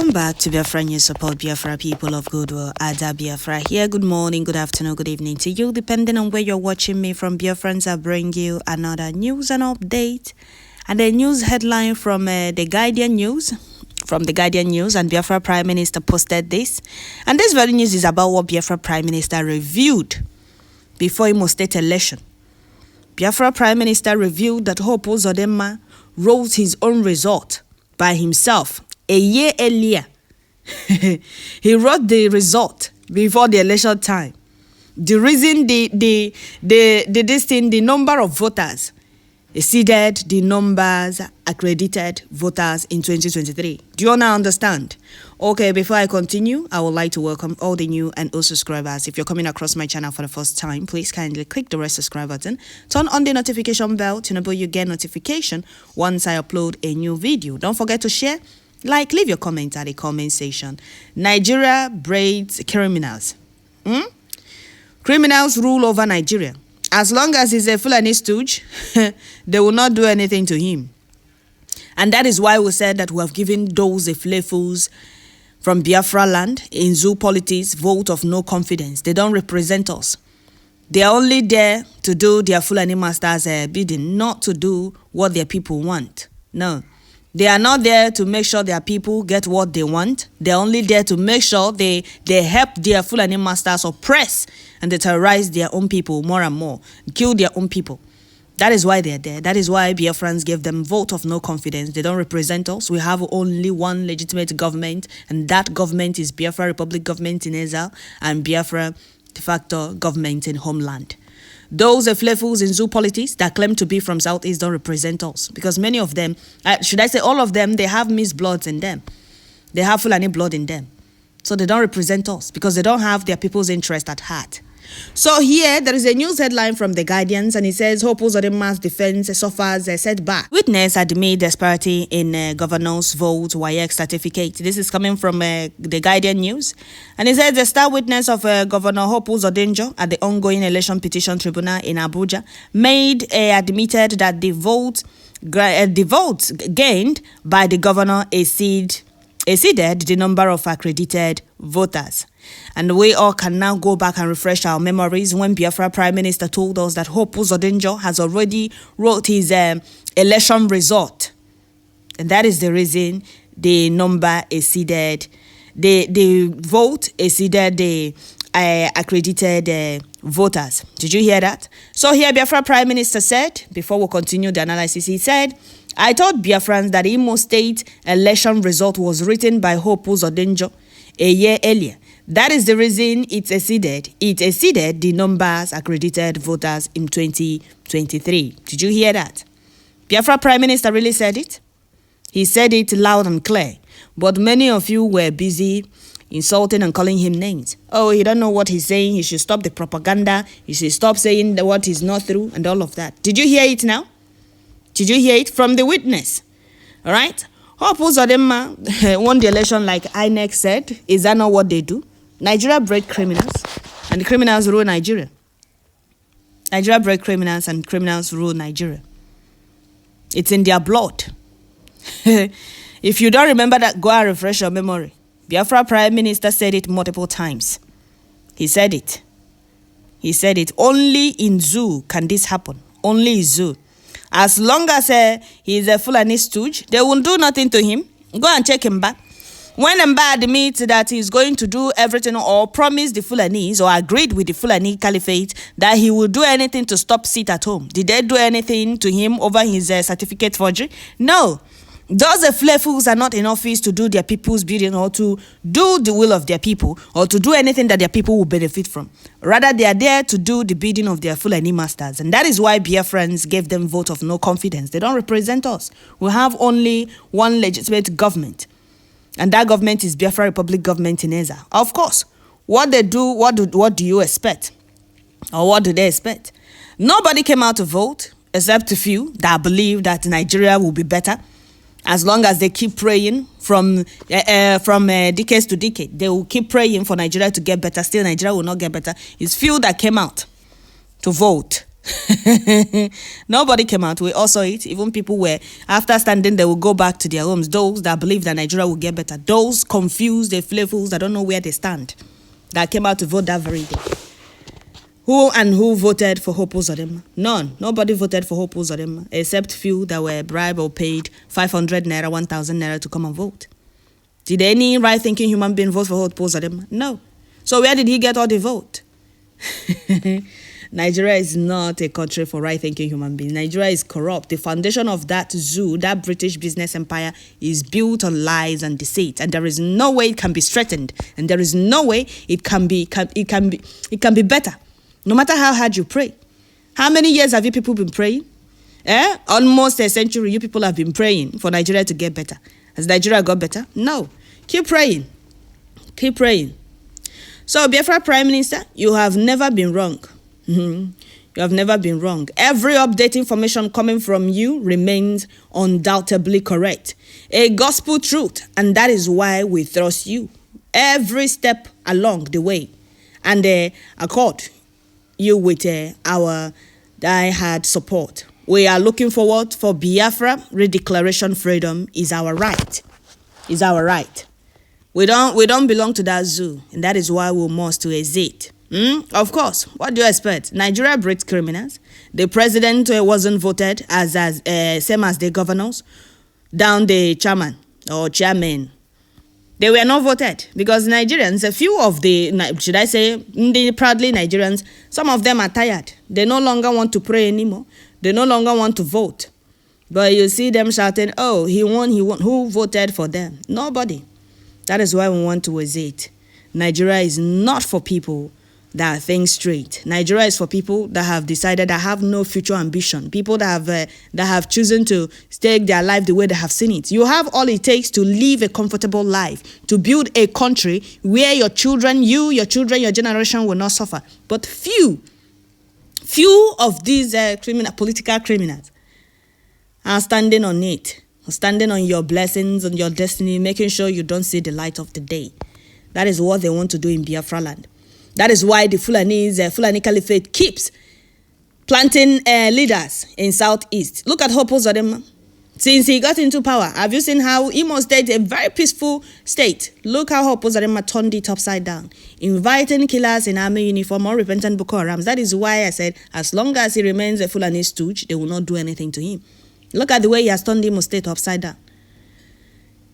Welcome back to Biafran. You support Biafra, people of goodwill. Ada Biafra here. Good morning, good afternoon, good evening to you, depending on where you're watching me from. Biafrans, I bring you another news and update, and a news headline from the Guardian News. From the Guardian News, and Biafra Prime Minister posted this, and this very news is about what Biafra Prime Minister reviewed before Imo State election. Biafra Prime Minister revealed that Hope Uzodinjo wrote his own result by himself a year earlier. He wrote the result before the election time. The reason the number of voters exceeded the numbers accredited voters in 2023. Do you now understand? Okay, before I continue, I would like to welcome all the new and old subscribers. If you're coming across my channel for the first time, please kindly click the red subscribe button, turn on the notification bell to enable you get notification once I upload a new video. Don't forget to share, like, leave your comments at the comment section. Nigeria breeds criminals. Criminals rule over Nigeria. As long as he's a Fulani stooge, they will not do anything to him. And that is why we said that we have given those Eflefus from Biafra land in zoo politics vote of no confidence. They don't represent us. They are only there to do their Fulani masters' bidding, not to do what their people want. No. They are not there to make sure their people get what they want. They're only there to make sure they help their Fulani masters oppress and they terrorize their own people more and more, kill their own people. That is why they're there. That is why Biafrans gave them vote of no confidence. They don't represent us. We have only one legitimate government, and that government is Biafra Republic government in exile and Biafra de facto government in homeland. Those Eflefus in zoo politics that claim to be from Southeast don't represent us, because many of them, should I say all of them, they have mixed bloods in them. They have Fulani blood in them. So they don't represent us because they don't have their people's interest at heart. So here, there is a news headline from The Guardians, and it says, Hope Uzodinjo's defense suffers a setback. Witness admit disparity in governor's vote WAEC certificate. This is coming from The Guardian News. And it says, the star witness of Governor Hope Uzodinjo at the ongoing election petition tribunal in Abuja admitted that the votes gained by the governor exceeded the number of accredited voters. And we all can now go back and refresh our memories when Biafra Prime Minister told us that Hope Uzodinjo has already wrote his election result. And that is the reason the number exceeded, the vote exceeded the accredited voters. Did you hear that? So here Biafra Prime Minister said, before we continue the analysis, he said, I told Biafrans that the Imo State election result was written by Hope Uzodinjo a year earlier. That is the reason it exceeded the numbers accredited voters in 2023. Did you hear that? Biafra Prime Minister really said it. He said it loud and clear. But many of you were busy insulting and calling him names. Oh, he don't know what he's saying. He should stop the propaganda. He should stop saying what is not true and all of that. Did you hear it now? Did you hear it from the witness? All right? Hope Uzodinjo won the election like INEC said. Is that not what they do? Nigeria bred criminals, and the criminals rule Nigeria. Nigeria bred criminals, and criminals rule Nigeria. It's in their blood. If you don't remember that, go and refresh your memory. Biafra Prime Minister said it multiple times. He said it. He said it. Only in zoo can this happen. Only in zoo. As long as he's a Fulani stooge, they won't do nothing to him. Go and check him back. When Mba admits that he's going to do everything or promised the Fulanis or agreed with the Fulani Caliphate that he will do anything to stop sit at home, did they do anything to him over his certificate forgery? No. Those Eflefus are not in office to do their people's bidding or to do the will of their people or to do anything that their people will benefit from. Rather, they are there to do the bidding of their Fulani masters. And that is why Biafrans gave them vote of no confidence. They don't represent us. We have only one legitimate government. And that government is Biafra Republic government in exile. Of course, what they do, what do you expect? Or what do they expect? Nobody came out to vote except a few that believe that Nigeria will be better. As long as they keep praying from decades to decade, they will keep praying for Nigeria to get better. Still, Nigeria will not get better. It's few that came out to vote Nobody came out. We all saw it. Even people were, after standing, they will go back to their homes. Those that believe that Nigeria will get better. Those confused, the flavors that don't know where they stand, that came out to vote that very day. Who voted for Hope Uzodinjo? None. Nobody voted for Hope Uzodinjo, except few that were bribed or paid 500 naira, 1,000 naira to come and vote. Did any right-thinking human being vote for Hope Uzodinjo? No. So where did he get all the vote? Nigeria is not a country for right-thinking human beings. Nigeria is corrupt. The foundation of that zoo, that British business empire, is built on lies and deceit, and there is no way it can be strengthened, and there is no way it can be better. No matter how hard you pray. How many years have you people been praying? Almost a century you people have been praying for Nigeria to get better. Has Nigeria got better? No. Keep praying. Keep praying. So, Biafra Prime Minister, you have never been wrong. You have never been wrong. Every update information coming from you remains undoubtedly correct. A gospel truth, and that is why we trust you every step along the way. And accord you with our die-hard support. We are looking forward for Biafra. Redeclaration freedom is our right. Is our right. We don't belong to that zoo, and that is why we must to exit. Of course. What do you expect? Nigeria breeds criminals. The president wasn't voted as same as the governors, down the chairman or chairman. They were not voted because Nigerians, a few of the, should I say, the proudly Nigerians, some of them are tired. They no longer want to pray anymore. They no longer want to vote. But you see them shouting, oh, he won. Who voted for them? Nobody. That is why we want to exit. Nigeria is not for people that think straight. Nigeria is for people that have decided that have no future ambition. People that have chosen to take their life the way they have seen it. You have all it takes to live a comfortable life, to build a country where your children, your generation will not suffer. But few of these political criminals are standing on it, standing on your blessings, on your destiny, making sure you don't see the light of the day. That is what they want to do in Biafra land. That is why the Fulani Caliphate keeps planting leaders in Southeast. Look at Hope Uzodinjo. Since he got into power, have you seen how Imo State, a very peaceful state, look how Hope Uzodinjo turned it upside down, inviting killers in army uniform or repentant Boko Harams. That is why I said, as long as he remains a Fulani stooge, they will not do anything to him. Look at the way he has turned Imo State upside down.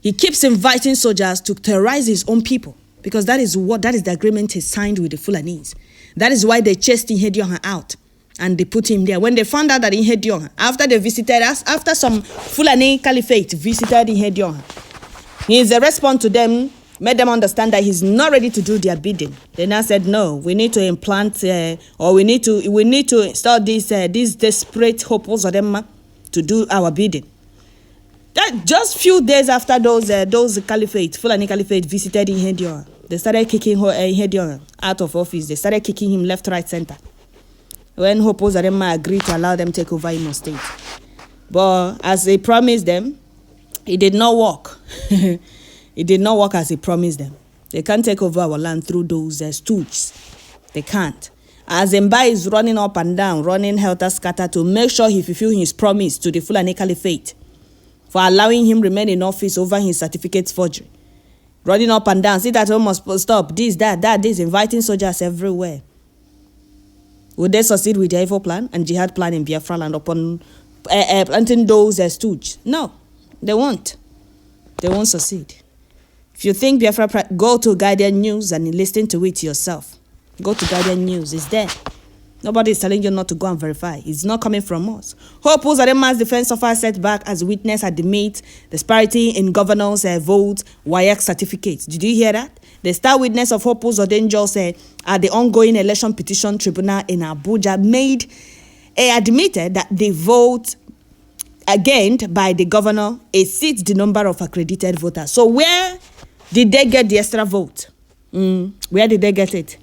He keeps inviting soldiers to terrorize his own people. Because that is the agreement he signed with the Fulanis. That is why they chased Ihedioha out and they put him there. When they found out that Ihedioha, after they visited us, after some Fulani Caliphate visited Ihedioha, his response to them made them understand that he's not ready to do their bidding. They now said, no, we need to implant or we need to start this desperate Hope Uzodinjo to do our bidding. That just few days after those Fulani Caliphate visited Ihedioha, they started kicking Ihedioha out of office. They started kicking him left, right, center. When Hope Uzodinjo agreed to allow them to take over Imo State. But as they promised them, it did not work. It did not work as he promised them. They can't take over our land through those stooges. They can't. As Mba is running up and down, running helter-skelter to make sure he fulfills his promise to the Fulani Caliphate for allowing him remain in office over his certificate forgery. Running up and down. See that almost stop. This, this, inviting soldiers everywhere. Would they succeed with their evil plan and jihad plan in Biafra land upon planting those stooges? No, they won't. They won't succeed. If you think Biafra, go to Guardian News and listen to it yourself. Go to Guardian News. It's there. Nobody is telling you not to go and verify. It's not coming from us. Hope Uzodinjo's defense officer set back as witness admit disparity in governors' votes, WAEC certificates. Did you hear that? The star witness of Hope Uzodinjo said at the ongoing election petition tribunal in Abuja admitted that the vote gained by the governor exceeds the number of accredited voters. So where did they get the extra vote? Where did they get it?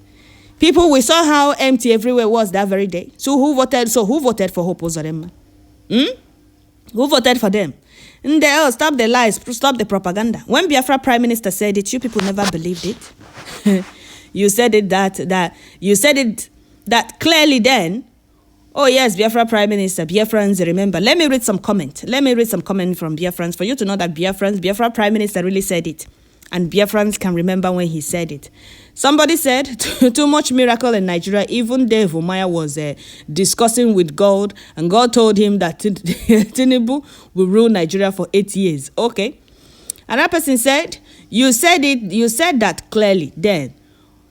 People, we saw how empty everywhere was that very day. So who voted for Hope Uzodinjo? Who voted for them? Stop the lies, stop the propaganda. When Biafra Prime Minister said it, you people never believed it. You said it that clearly then, Oh yes, Biafra Prime Minister, Biafrans, remember. Let me read some comment. Let me read some comment from Biafrans for you to know that Biafra Prime Minister really said it. And Biafrans can remember when he said it. Somebody said, too much miracle in Nigeria. Even Dave Umaya was discussing with God, and God told him that Tinubu will rule Nigeria for 8 years. Okay. Another person said, you said that clearly then.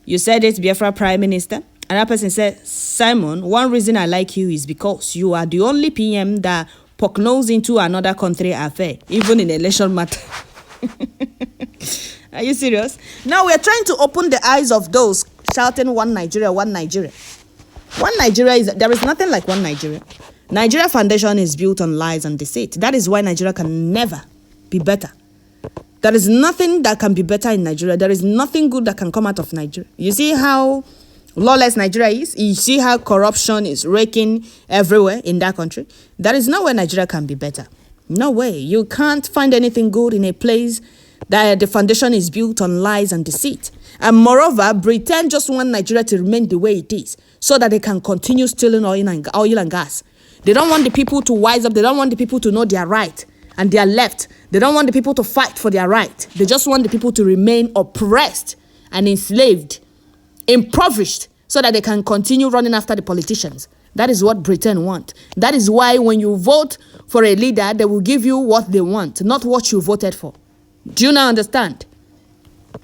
You said it, Biafra Prime Minister. Another person said, Simon, one reason I like you is because you are the only PM that poke nose into another country affair, even in election matter. Are you serious? Now we're trying to open the eyes of those shouting one Nigeria, one Nigeria. One Nigeria there is nothing like one Nigeria. Nigeria foundation is built on lies and deceit. That is why Nigeria can never be better. There is nothing that can be better in Nigeria. There is nothing good that can come out of Nigeria. You see how lawless Nigeria is? You see how corruption is raking everywhere in that country? There is no way Nigeria can be better. No way. You can't find anything good in a place that the foundation is built on lies and deceit. And moreover, Britain just want Nigeria to remain the way it is so that they can continue stealing oil and gas. They don't want the people to wise up. They don't want the people to know their right and their left. They don't want the people to fight for their right. They just want the people to remain oppressed and enslaved, impoverished, so that they can continue running after the politicians. That is what Britain want. That is why when you vote for a leader, they will give you what they want, not what you voted for. Do you now understand?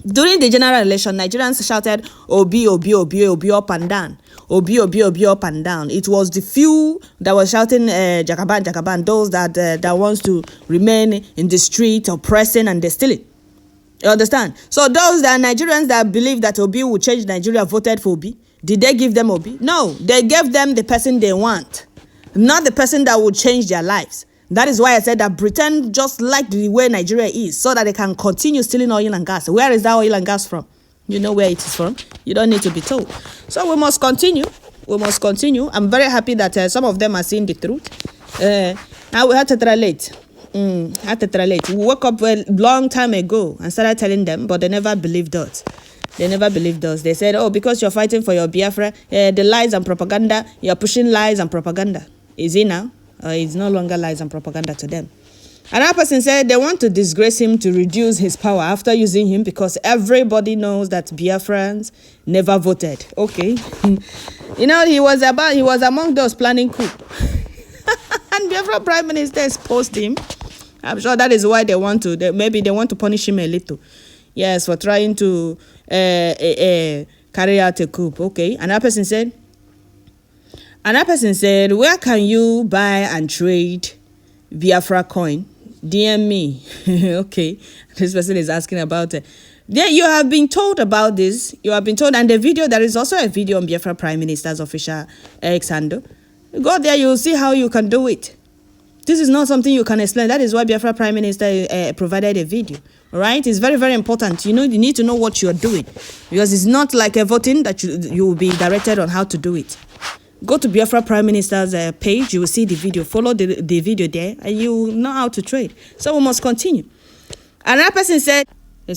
During the general election, Nigerians shouted, Obi, Obi, Obi, Obi, up and down. Obi, Obi, Obi, up and down. It was the few that were shouting, Jagaban, Jagaban, those that wants to remain in the street, oppressing and stealing. You understand? So those that Nigerians that believe that Obi will change Nigeria voted for Obi. Did they give them Obi? No, they gave them the person they want, not the person that will change their lives. That is why I said that Britain just like the way Nigeria is so that they can continue stealing oil and gas. Where is that oil and gas from? You know where it is from. You don't need to be told. So we must continue. We must continue. I'm very happy that some of them are seeing the truth. Now we had to relate. We woke up a long time ago and started telling them, but they never believed us. They never believed us. They said, oh, because you're fighting for your Biafra, the lies and propaganda, you're pushing lies and propaganda. Is it now? It's no longer lies and propaganda to them. Another person said they want to disgrace him to reduce his power after using him because everybody knows that Biafrans never voted. Okay. You know, he was among those planning coup. And Biafra Prime Minister exposed him. I'm sure that is why they want to, maybe they want to punish him a little. Yes, for trying to carry out a coup. Okay. Another person said, where can you buy and trade Biafra coin? DM me. Okay. This person is asking about it. Yeah, you have been told about this. You have been told. And the video, there is also a video on Biafra Prime Minister's official X handle. Go there, you'll see how you can do it. This is not something you can explain. That is why Biafra Prime Minister provided a video. All right? It's very, very important. You need to know what you're doing. Because it's not like a voting that you will be directed on how to do it. Go to Biafra Prime Minister's page. You will see the video. Follow the video there, and you know how to trade. So we must continue. Another person said, the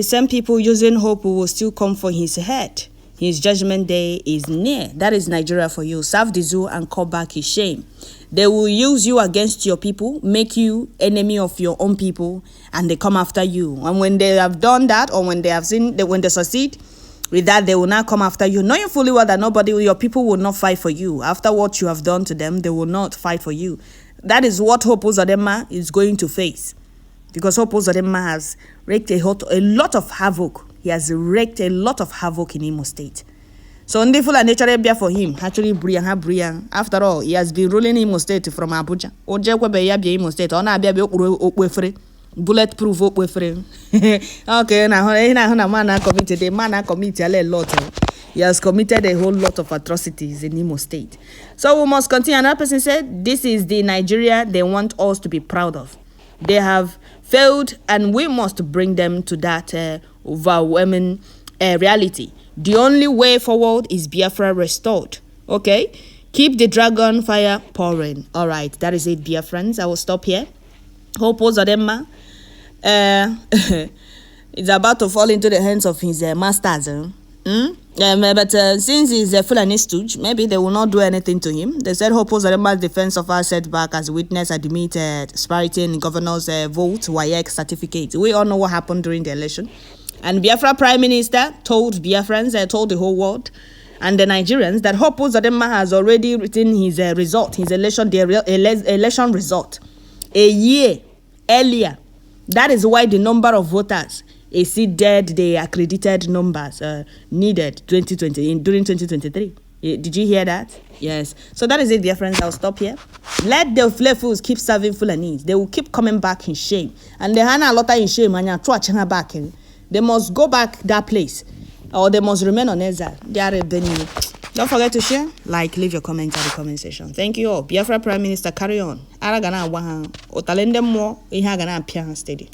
same people using hope will still come for his head. His judgment day is near. That is Nigeria for you. Serve the zoo and call back his shame. They will use you against your people, make you enemy of your own people, and they come after you. And when they have done that, or when they have seen that when they succeed with that, they will now come after you, knowing fully well that your people will not fight for you. After what you have done to them, they will not fight for you. That is what Hope Uzodinjo is going to face. Because Hope Uzodinjo has wreaked a lot of havoc. He has wreaked a lot of havoc in Imo State. So Ndiful and natural beer for him, actually Brian. After all, he has been ruling Imo State from Abuja. Imo State, bulletproof okay, now man committed a lot. He has committed a whole lot of atrocities in Imo State. So we must continue. Another person said, this is the Nigeria they want us to be proud of. They have failed, and we must bring them to that overwhelming reality. The only way forward is Biafra restored. Okay? Keep the dragon fire pouring. All right, that is it, Biafrans. I will stop here. Hope Uzodinjo is about to fall into the hands of his masters. Since he's a Fulani stooge, maybe they will not do anything to him. They said Hope Uzodinjo's defense of our setback as witness admitted disparity in governor's vote, WAEC certificate. We all know what happened during the election. And Biafra Prime Minister told Biafrans, told the whole world, and the Nigerians, that Hope Uzodinjo has already written his result, his election result, a year earlier. That is why the number of voters exceeded the accredited numbers needed during 2023. Did you hear that? Yes. So that is it, dear friends. I'll stop here. Let the fools keep serving Fulanis. They will keep coming back in shame. And they hana a lot in shame and you're back. They must go back that place. Or they must remain on exile. Don't forget to share, like, leave your comments at the comment section. Thank you all. Biafra Prime Minister, carry on. Ara gana waha. Otalende mo, iha gana appear steady.